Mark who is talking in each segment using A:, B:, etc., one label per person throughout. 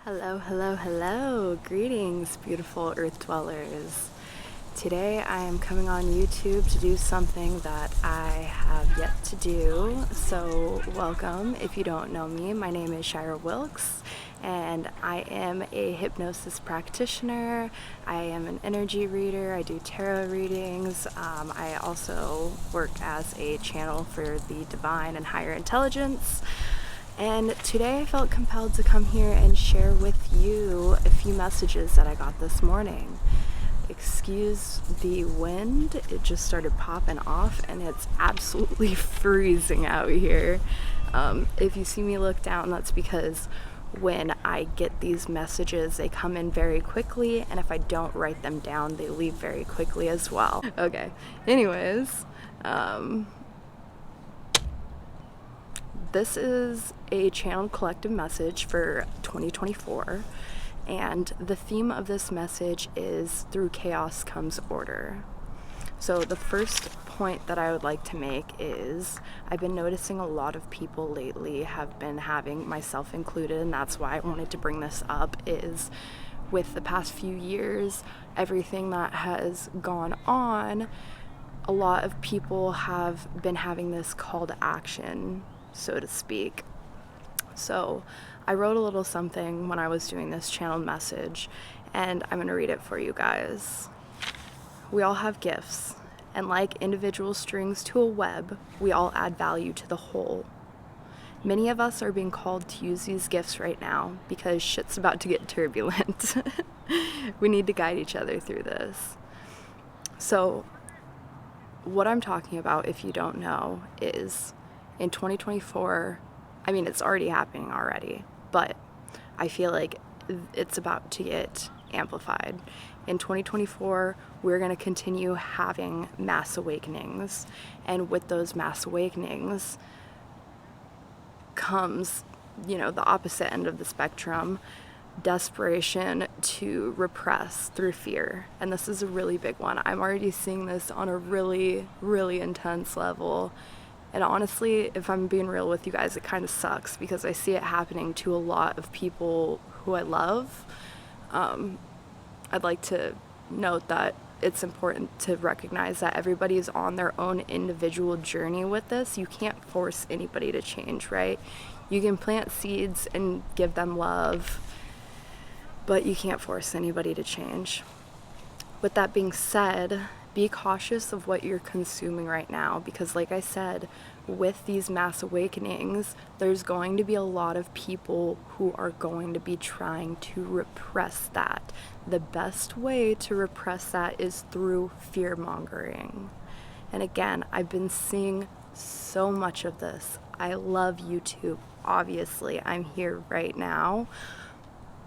A: Hello, hello, hello. Greetings, beautiful earth dwellers. Today I am coming on YouTube to do something that I have yet to do. So welcome. If you don't know me, my name is Shira Wilkes and I am a hypnosis practitioner. I am an energy reader. I do tarot readings. I also work as a channel for the divine and higher intelligence. And today I felt compelled to come here and share with you a few messages that I got this morning. Excuse the wind, it just started popping off and it's absolutely freezing out here. If you see me look down, that's because when I get these messages, they come in very quickly, and if I don't write them down, they leave very quickly as well. Okay, anyways, this is a channeled collective message for 2024, and the theme of this message is through chaos comes order. So the first point that I would like to make is I've been noticing a lot of people lately have been having, myself included, and that's why I wanted to bring this up, is with the past few years, everything that has gone on, a lot of people have been having this call to action, so to speak. So I wrote a little something when I was doing this channeled message, and I'm going to read it for you guys. We all have gifts, and like individual strings to a web, we all add value to the whole. Many of us are being called to use these gifts right now because shit's about to get turbulent. We need to guide each other through this. So what I'm talking about, if you don't know, is in 2024, I mean, it's already happening already, but I feel like it's about to get amplified. In 2024, we're going to continue having mass awakenings, and with those mass awakenings comes, the opposite end of the spectrum, desperation to repress through fear. And this is a really big one. I'm already seeing this on a really, really intense level. And honestly, if I'm being real with you guys, it kind of sucks because I see it happening to a lot of people who I love. I'd like to note that it's important to recognize that everybody is on their own individual journey with this. You can't force anybody to change, right? You can plant seeds and give them love, but you can't force anybody to change. With that being said, be cautious of what you're consuming right now because, like I said, with these mass awakenings, there's going to be a lot of people who are going to be trying to repress that. The best way to repress that is through fear-mongering. And again, I've been seeing so much of this. I love YouTube, obviously. I'm here right now.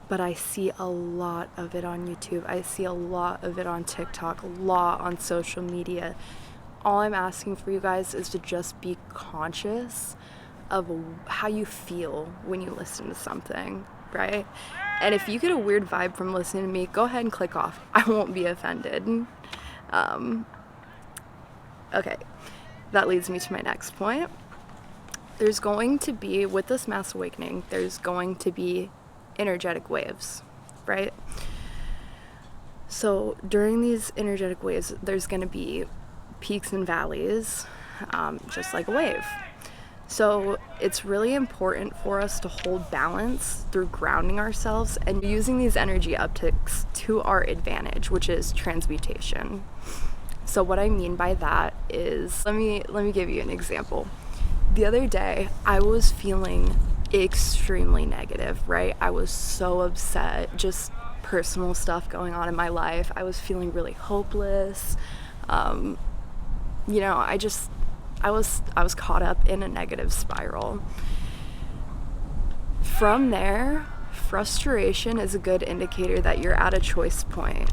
A: But I see a lot of it on YouTube. I see a lot of it on TikTok, a lot on social media. All I'm asking for you guys is to just be conscious of how you feel when you listen to something, right? And if you get a weird vibe from listening to me, go ahead and click off. I won't be offended. Okay, that leads me to my next point. There's going to be, with this mass awakening, there's going to be energetic waves, right? So during these energetic waves, there's going to be peaks and valleys, just like a wave. So it's really important for us to hold balance through grounding ourselves and using these energy upticks to our advantage, which is transmutation. So what I mean by that is, let me give you an example. The other day, I was feeling extremely negative, right? I was so upset, just personal stuff going on in my life. I was feeling really hopeless. I was caught up in a negative spiral. From there, frustration is a good indicator that you're at a choice point,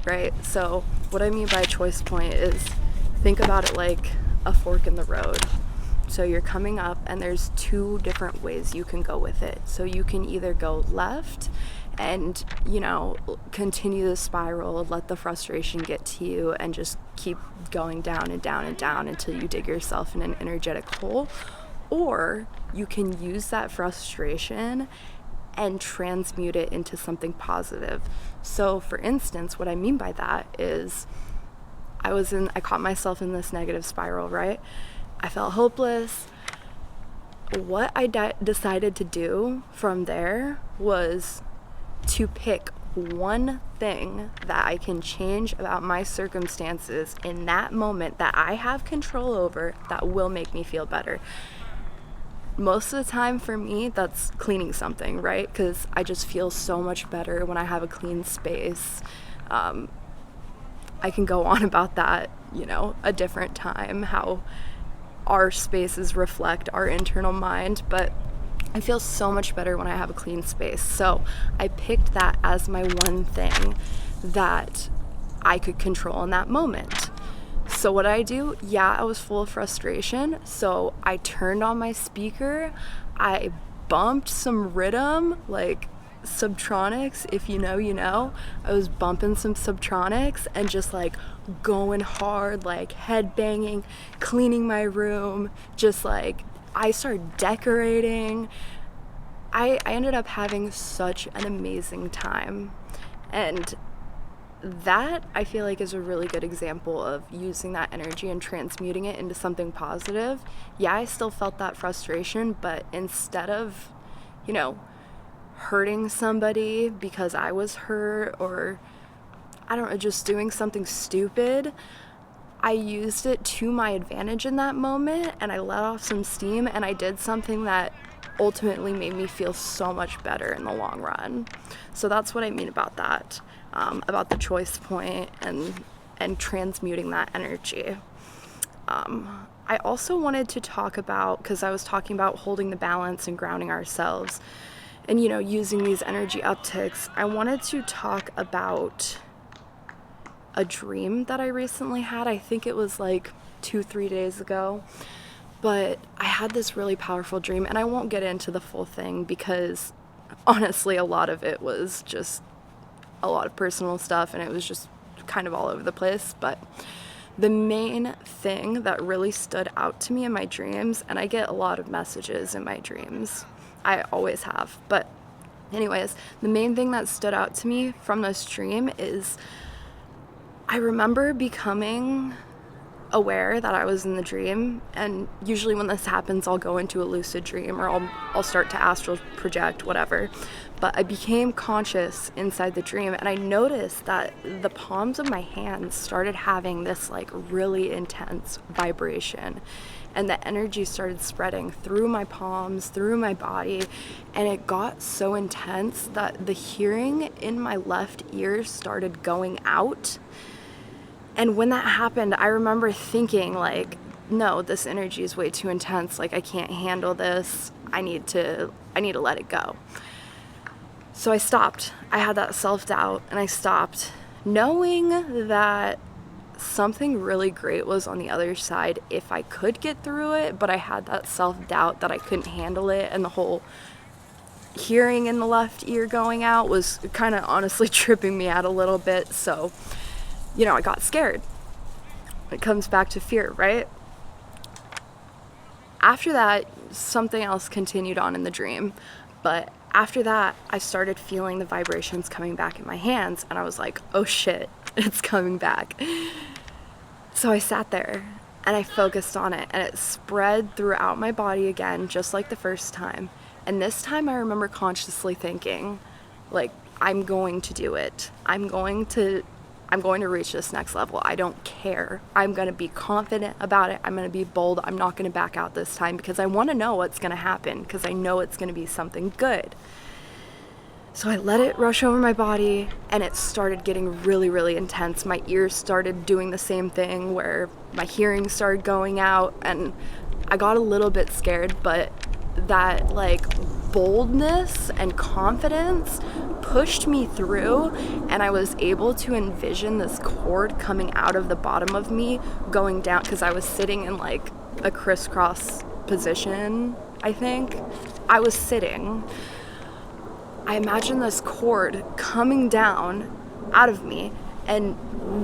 A: right? So what I mean by a choice point is, think about it like a fork in the road. So you're coming up and there's two different ways you can go with it. So you can either go left and, continue the spiral, let the frustration get to you and just keep going down and down and down until you dig yourself in an energetic hole. Or you can use that frustration and transmute it into something positive. So for instance, what I mean by that is I caught myself in this negative spiral, right? I felt hopeless. What I decided to do from there was to pick one thing that I can change about my circumstances in that moment that I have control over that will make me feel better. Most of the time for me, that's cleaning something, right? Because I just feel so much better when I have a clean space. I can go on about that, a different time, how our spaces reflect our internal mind, but I feel so much better when I have a clean space. So I picked that as my one thing that I could control in that moment. So what I do, I was full of frustration. So I turned on my speaker, I bumped some rhythm, like Subtronics, if you know, you know. I was bumping some Subtronics and just like going hard, like head banging, cleaning my room, just like I started decorating. I ended up having such an amazing time. And that I feel like is a really good example of using that energy and transmuting it into something positive. I still felt that frustration, but instead of, hurting somebody because I was hurt, or I don't know, just doing something stupid, I used it to my advantage in that moment, and I let off some steam, and I did something that ultimately made me feel so much better in the long run. So that's what I mean about that, about the choice point and transmuting that energy. I also wanted to talk about, because I was talking about holding the balance and grounding ourselves and, using these energy upticks, I wanted to talk about a dream that I recently had. I think it was like 2-3 days ago, but I had this really powerful dream, and I won't get into the full thing because honestly a lot of it was just a lot of personal stuff, and it was just kind of all over the place. But the main thing that really stood out to me in my dreams, and I get a lot of messages in my dreams, I always have, but anyways, the main thing that stood out to me from this dream is I remember becoming aware that I was in the dream, and usually when this happens I'll go into a lucid dream, or I'll start to astral project, whatever. But I became conscious inside the dream, and I noticed that the palms of my hands started having this like really intense vibration, and the energy started spreading through my palms, through my body, and it got so intense that the hearing in my left ear started going out. And when that happened, I remember thinking like, no, this energy is way too intense. Like, I can't handle this. I need to let it go. So I stopped. I had that self-doubt, and I stopped, knowing that something really great was on the other side if I could get through it, but I had that self-doubt that I couldn't handle it, and the whole hearing in the left ear going out was kind of honestly tripping me out a little bit. So I got scared. It comes back to fear, right? After that, something else continued on in the dream. But after that, I started feeling the vibrations coming back in my hands, and I was like, oh shit, it's coming back. So I sat there and I focused on it, and it spread throughout my body again, just like the first time. And this time I remember consciously thinking, like, I'm going to do it. I'm going to reach this next level. I don't care. I'm going to be confident about it. I'm going to be bold. I'm not going to back out this time because I want to know what's going to happen, because I know it's going to be something good. So I let it rush over my body, and it started getting really, really intense. My ears started doing the same thing where my hearing started going out, and I got a little bit scared, but that like boldness and confidence pushed me through, and I was able to envision this cord coming out of the bottom of me going down, because I was sitting in like a crisscross position. I think I was sitting. I imagined this cord coming down out of me and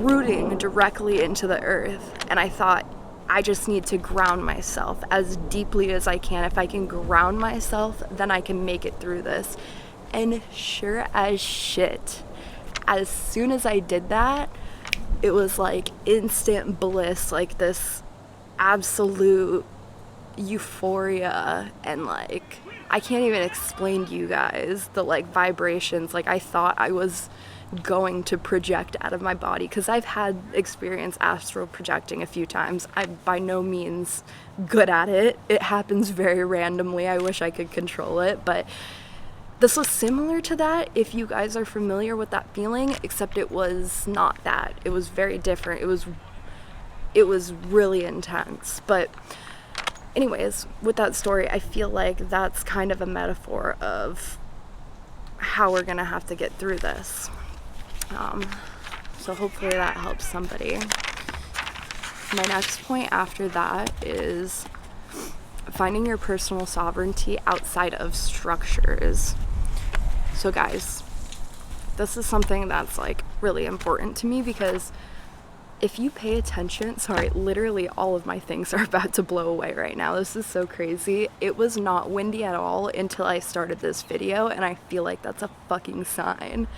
A: rooting directly into the earth, and I thought, I just need to ground myself as deeply as I can. If I can ground myself, then I can make it through this. And sure as shit, as soon as I did that, it was like instant bliss, like this absolute euphoria, and like I can't even explain to you guys the like vibrations. Like I thought I was going to project out of my body, because I've had experience astral projecting a few times. I'm by no means good at it. It happens very randomly. I wish I could control it, but this was similar to that, if you guys are familiar with that feeling, except it was not that. It was very different. It was really intense. But anyways, with that story, I feel like that's kind of a metaphor of how we're gonna have to get through this. So hopefully that helps somebody. My next point after that is finding your personal sovereignty outside of structures. So guys, this is something that's like really important to me, because if you pay attention, sorry, literally all of my things are about to blow away right now. This is so crazy. It was not windy at all until I started this video, and I feel like that's a fucking sign.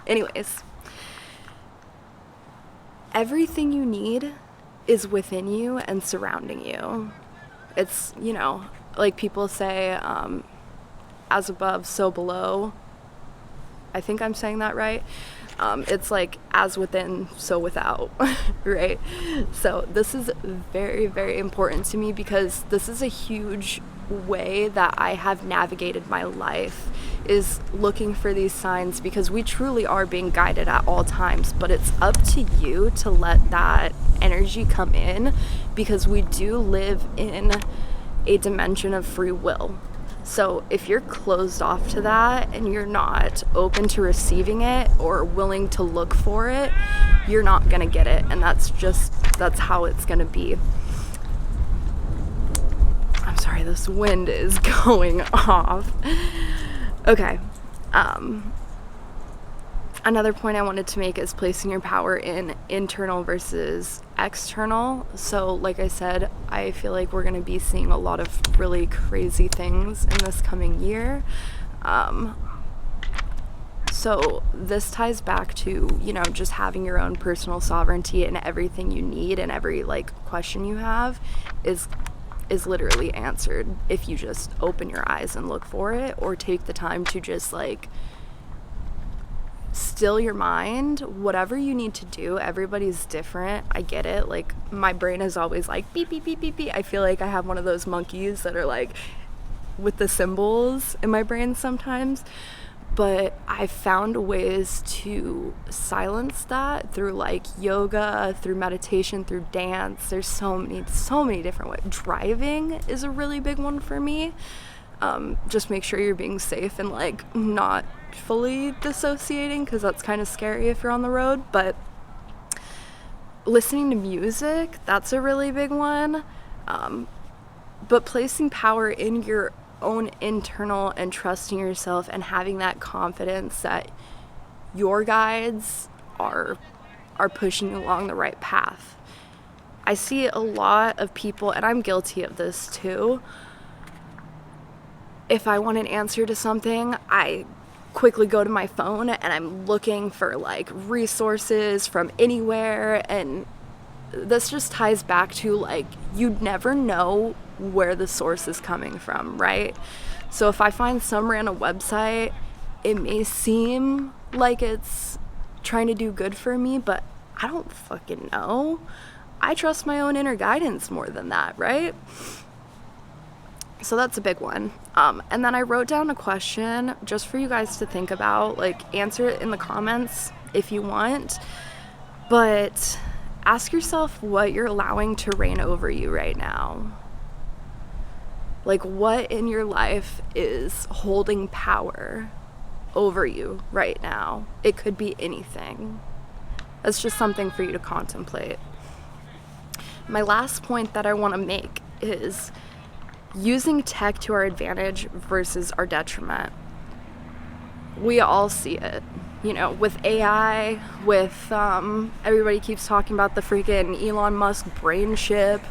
A: Anyways, everything you need is within you and surrounding you. It's, you know, like people say, as above, so below. I think I'm saying that right. It's like as within, so without, right? So this is very, very important to me, because this is a huge way that I have navigated my life, is looking for these signs, because we truly are being guided at all times, but it's up to you to let that energy come in, because we do live in a dimension of free will. So if you're closed off to that and you're not open to receiving it or willing to look for it, you're not gonna get it, and that's how it's gonna be. I'm sorry, this wind is going off. Okay. Another point I wanted to make is placing your power in internal versus external. So like I said, I feel like we're going to be seeing a lot of really crazy things in this coming year. So this ties back to, you know, just having your own personal sovereignty, and everything you need and every like question you have is literally answered if you just open your eyes and look for it, or take the time to just like still your mind. Whatever you need to do, everybody's different. I get it. Like my brain is always like beep beep beep beep beep. I feel like I have one of those monkeys that are like with the symbols in my brain sometimes, but I found ways to silence that through like yoga, through meditation, through dance. There's so many different ways. Driving is a really big one for me. Just make sure you're being safe and like not fully dissociating, because that's kind of scary if you're on the road. But listening to music, that's a really big one. But placing power in your own internal and trusting yourself and having that confidence that your guides are pushing you along the right path. I see a lot of people, and I'm guilty of this too. If I want an answer to something, I quickly go to my phone and I'm looking for like resources from anywhere, and this just ties back to like, you'd never know where the source is coming from, right? So if I find some random website, it may seem like it's trying to do good for me, but I don't fucking know. I trust my own inner guidance more than that, right? So that's a big one. And then I wrote down a question just for you guys to think about. Like, answer it in the comments if you want, but ask yourself what you're allowing to reign over you right now. Like, what in your life is holding power over you right now? It could be anything. That's just something for you to contemplate. My last point that I want to make is using tech to our advantage versus our detriment. we all see it, you know, with AI, with everybody keeps talking about the freaking Elon Musk brain chip,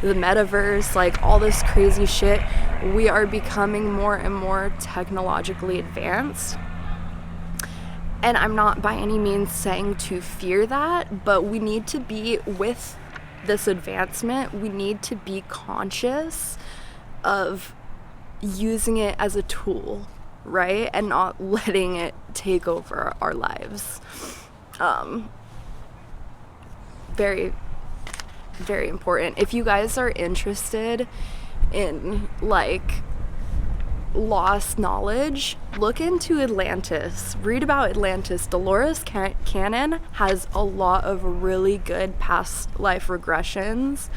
A: the metaverse, like all this crazy shit. We are becoming more and more technologically advanced. And I'm not by any means saying to fear that, but we need to be, with this advancement, we need to be conscious of using it as a tool, right? And not letting it take over our lives. Very, very important. If you guys are interested in like lost knowledge, look into Atlantis. Read about Atlantis. Dolores Cannon has a lot of really good past life regressions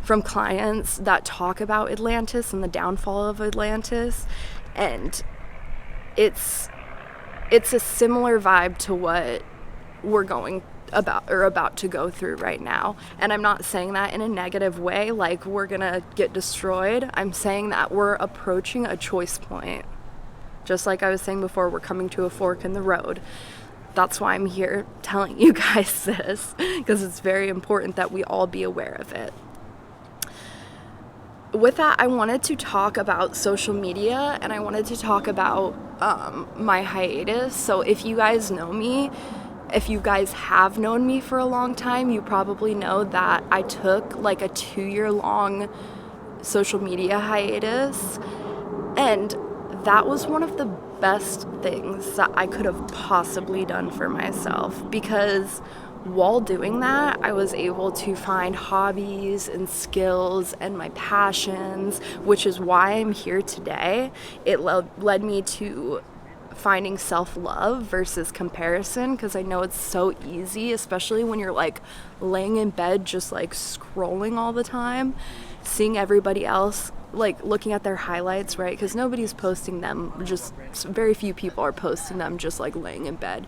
A: from clients that talk about Atlantis and the downfall of Atlantis, and it's a similar vibe to what we're about to go through right now. And I'm not saying that in a negative way, like we're gonna get destroyed. I'm saying that we're approaching a choice point. Just like I was saying before, we're coming to a fork in the road. That's why I'm here telling you guys this, because it's very important that we all be aware of it. With that, I wanted to talk about social media, and I wanted to talk about my hiatus. So if you guys know me, if you guys have known me for a long time, you probably know that I took like a 2-year-long social media hiatus, and that was one of the best things that I could have possibly done for myself, because while doing that, I was able to find hobbies and skills and my passions, which is why I'm here today. It led me to finding self-love versus comparison, because I know it's so easy, especially when you're like laying in bed just like scrolling all the time, seeing everybody else, like looking at their highlights, right? Because nobody's posting them, just very few people are posting them just like laying in bed.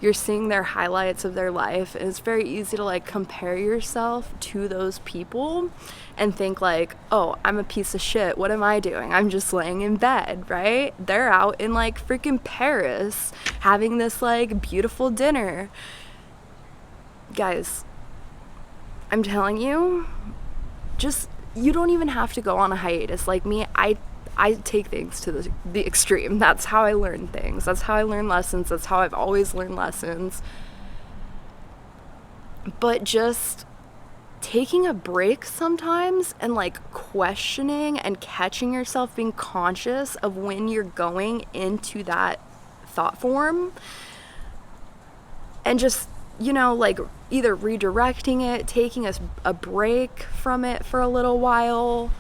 A: You're seeing their highlights of their life, and it's very easy to like compare yourself to those people and think like, oh, I'm a piece of shit. What am I doing? I'm just laying in bed, right? They're out in like freaking Paris having this like beautiful dinner. Guys, I'm telling you, just, you don't even have to go on a hiatus. Like me, I take things to the extreme. That's how I learn things. That's how I learn lessons. That's how I've always learned lessons. But just taking a break sometimes and like questioning and catching yourself, being conscious of when you're going into that thought form, and just, you know, like either redirecting it, taking a break from it for a little while,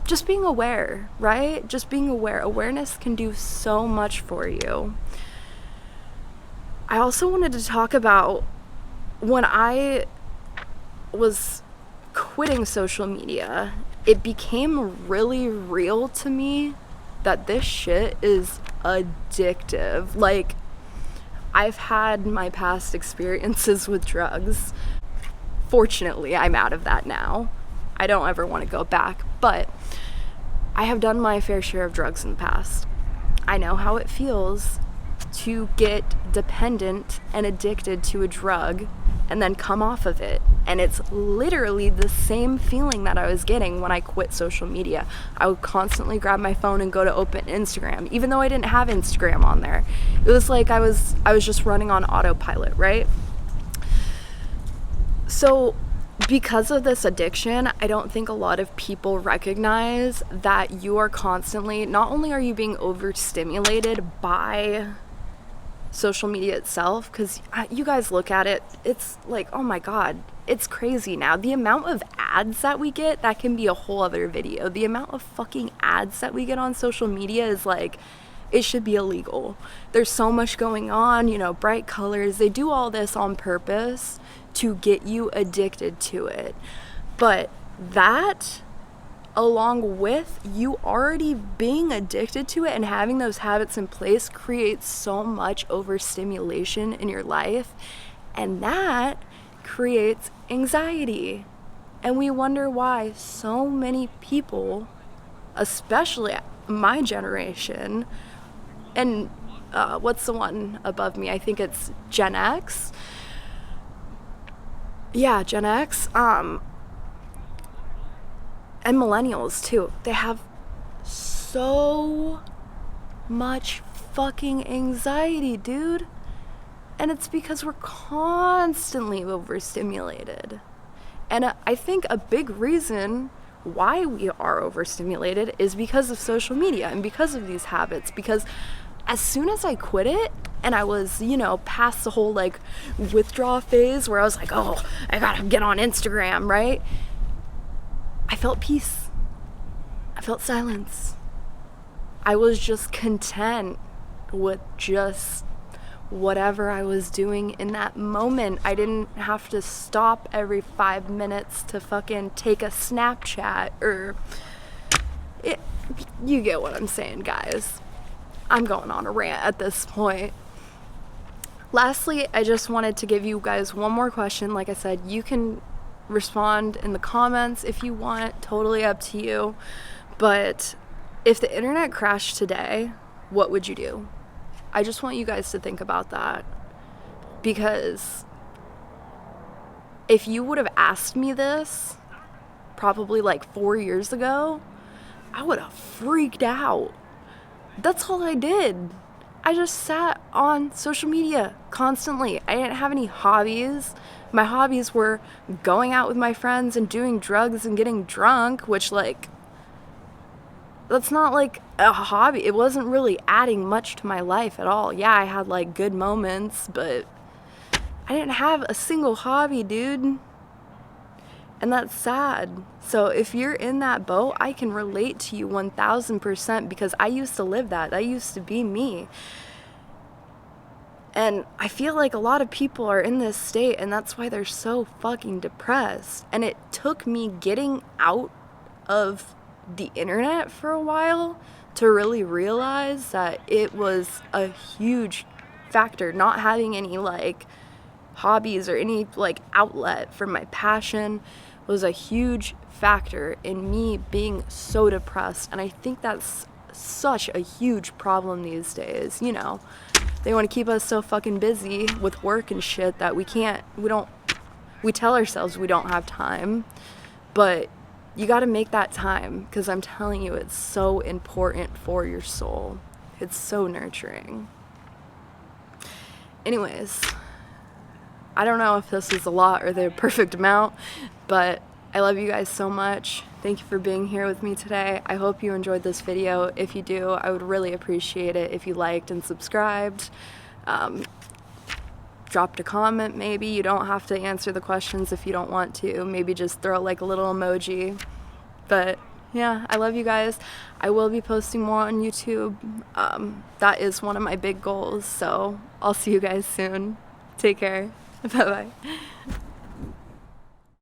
A: just being aware, right? Just being aware. Awareness can do so much for you. I also wanted to talk about when I was quitting social media, it became really real to me that this shit is addictive. Like, I've had my past experiences with drugs. Fortunately, I'm out of that now. I don't ever want to go back, but I have done my fair share of drugs in the past. I know how it feels to get dependent and addicted to a drug and then come off of it. And it's literally the same feeling that I was getting when I quit social media. I would constantly grab my phone and go to open Instagram, even though I didn't have Instagram on there. It was like I was just running on autopilot, right? So because of this addiction, I don't think a lot of people recognize that you are constantly, not only are you being overstimulated by social media itself, because you guys look at it, it's like, oh my god, it's crazy now. The amount of ads that we get, that can be a whole other video. The amount of fucking ads that we get on social media is like, it should be illegal. There's so much going on, you know, bright colors. They do all this on purpose to get you addicted to it. But that, along with you already being addicted to it and having those habits in place, creates so much overstimulation in your life, and that creates anxiety. And we wonder why so many people, especially my generation and what's the one above me? I think it's Gen X. Yeah, Gen X. And millennials too. They have so much fucking anxiety, dude. And it's because we're constantly overstimulated. And I think a big reason why we are overstimulated is because of social media and because of these habits. Because as soon as I quit it and I was, past the whole like withdrawal phase where I was like, oh, I gotta get on Instagram, right? I felt peace. I felt silence. I was just content with just whatever I was doing in that moment. I didn't have to stop every 5 minutes to fucking take a Snapchat or you get what I'm saying, guys. I'm going on a rant at this point. Lastly, I just wanted to give you guys one more question. Like I said, you can respond in the comments if you want, totally up to you. But if the internet crashed today, what would you do? I just want you guys to think about that, because if you would have asked me this probably like 4 years ago, I would have freaked out. That's all I did. I just sat on social media constantly. I didn't have any hobbies. My hobbies were going out with my friends and doing drugs and getting drunk, which that's not like a hobby. It wasn't really adding much to my life at all. Yeah, I had like good moments, but I didn't have a single hobby, dude. And that's sad. So if you're in that boat, I can relate to you 1000% because I used to live that. That used to be me. And I feel like a lot of people are in this state, and that's why they're so fucking depressed. And it took me getting out of the internet for a while to really realize that it was a huge factor. Not having any like hobbies or any like outlet for my passion was a huge factor in me being so depressed. And I think that's such a huge problem these days. They want to keep us so fucking busy with work and shit that we tell ourselves we don't have time, but you got to make that time, because I'm telling you, it's so important for your soul. It's so nurturing. Anyways, I don't know if this is a lot or the perfect amount, but I love you guys so much. Thank you for being here with me today. I hope you enjoyed this video. If you do, I would really appreciate it if you liked and subscribed. Dropped a comment maybe. You don't have to answer the questions if you don't want to. Maybe just throw like a little emoji. But yeah, I love you guys. I will be posting more on YouTube. That is one of my big goals. So I'll see you guys soon. Take care. Bye-bye.